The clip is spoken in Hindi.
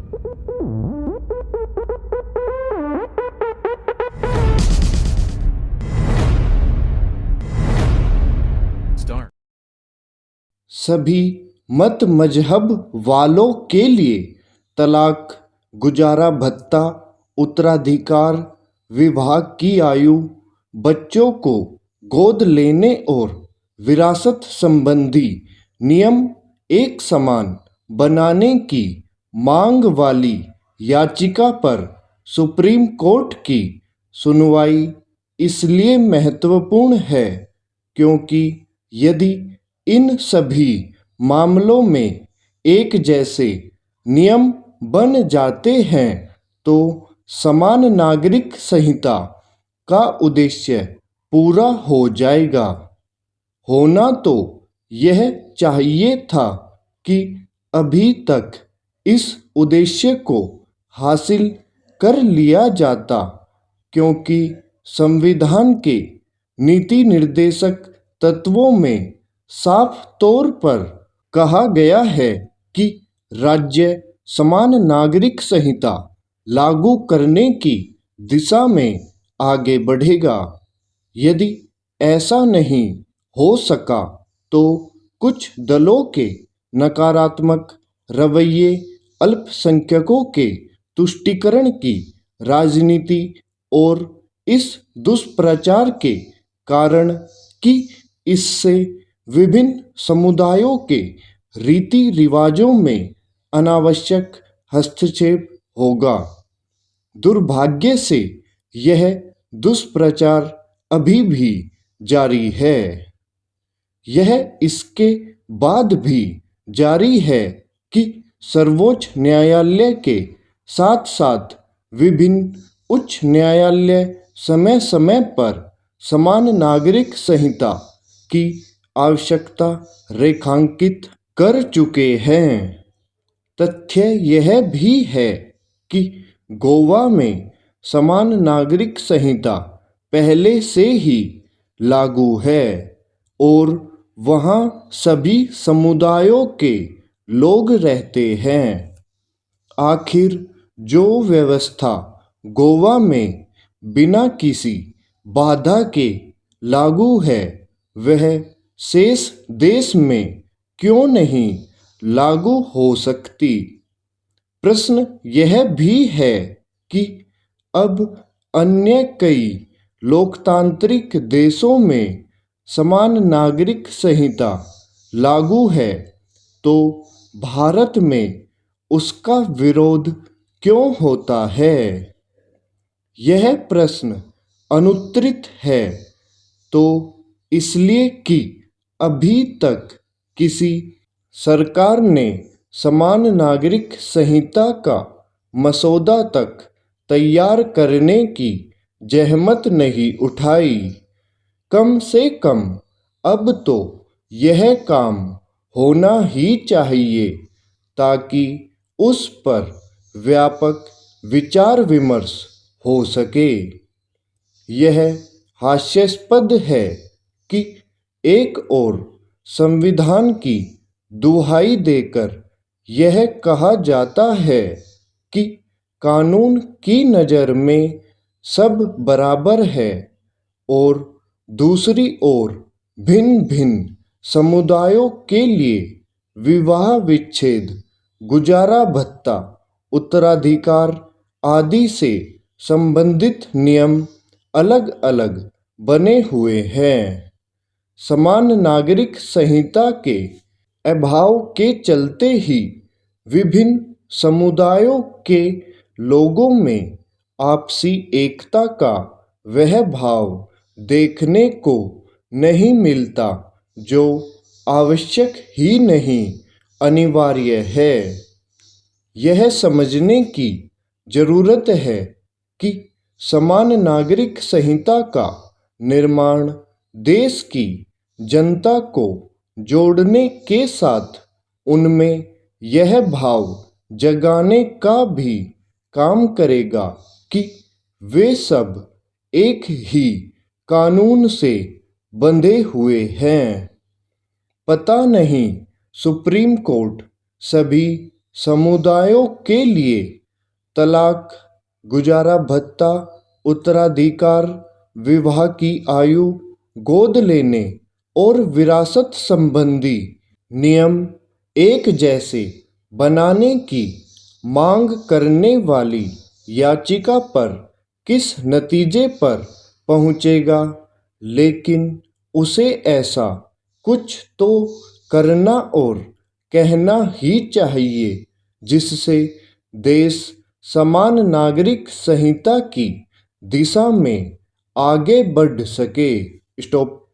सभी मत मजहब वालों के लिए तलाक, गुजारा भत्ता, उत्तराधिकार, विवाह की आयु, बच्चों को गोद लेने और विरासत संबंधी नियम एक समान बनाने की मांग वाली याचिका पर सुप्रीम कोर्ट की सुनवाई इसलिए महत्वपूर्ण है क्योंकि यदि इन सभी मामलों में एक जैसे नियम बन जाते हैं तो समान नागरिक संहिता का उद्देश्य पूरा हो जाएगा। होना तो यह चाहिए था कि अभी तक इस उद्देश्य को हासिल कर लिया जाता क्योंकि संविधान के नीति निर्देशक तत्वों में साफ तौर पर कहा गया है कि राज्य समान नागरिक संहिता लागू करने की दिशा में आगे बढ़ेगा। यदि ऐसा नहीं हो सका तो कुछ दलों के नकारात्मक रवैये अल्पसंख्यकों के तुष्टीकरण की राजनीति और इस दुष्प्रचार के कारण कि इससे विभिन्न समुदायों के रीति रिवाजों में अनावश्यक हस्तक्षेप होगा। दुर्भाग्य से यह दुष्प्रचार अभी भी जारी है। यह इसके बाद भी जारी है कि सर्वोच्च न्यायालय के साथ साथ विभिन्न उच्च न्यायालय समय समय पर समान नागरिक संहिता की आवश्यकता रेखांकित कर चुके हैं। तथ्य यह भी है कि गोवा में समान नागरिक संहिता पहले से ही लागू है और वहाँ सभी समुदायों के लोग रहते हैं। आखिर जो व्यवस्था गोवा में बिना किसी बाधा के लागू है वह शेष देश में क्यों नहीं लागू हो सकती? प्रश्न यह भी है कि अब अन्य कई लोकतांत्रिक देशों में समान नागरिक संहिता लागू है तो भारत में उसका विरोध क्यों होता है? यह प्रश्न अनुत्तरित है तो इसलिए कि अभी तक किसी सरकार ने समान नागरिक संहिता का मसौदा तक तैयार करने की जहमत नहीं उठाई। कम से कम अब तो यह काम होना ही चाहिए ताकि उस पर व्यापक विचार विमर्श हो सके। यह हास्यास्पद है कि एक और संविधान की दुहाई देकर यह कहा जाता है कि कानून की नज़र में सब बराबर है और दूसरी ओर भिन्न भिन्न समुदायों के लिए विवाह विच्छेद, गुजारा भत्ता, उत्तराधिकार आदि से संबंधित नियम अलग अलग बने हुए हैं। समान नागरिक संहिता के अभाव के चलते ही विभिन्न समुदायों के लोगों में आपसी एकता का वह भाव देखने को नहीं मिलता जो आवश्यक ही नहीं अनिवार्य है। यह समझने की जरूरत है कि समान नागरिक संहिता का निर्माण देश की जनता को जोड़ने के साथ उनमें यह भाव जगाने का भी काम करेगा कि वे सब एक ही कानून से बंधे हुए हैं। पता नहीं सुप्रीम कोर्ट सभी समुदायों के लिए तलाक, गुजारा भत्ता, उत्तराधिकार, विवाह की आयु, गोद लेने और विरासत संबंधी नियम एक जैसे बनाने की मांग करने वाली याचिका पर किस नतीजे पर पहुंचेगा, लेकिन उसे ऐसा कुछ तो करना और कहना ही चाहिए जिससे देश समान नागरिक संहिता की दिशा में आगे बढ़ सके। स्टॉप।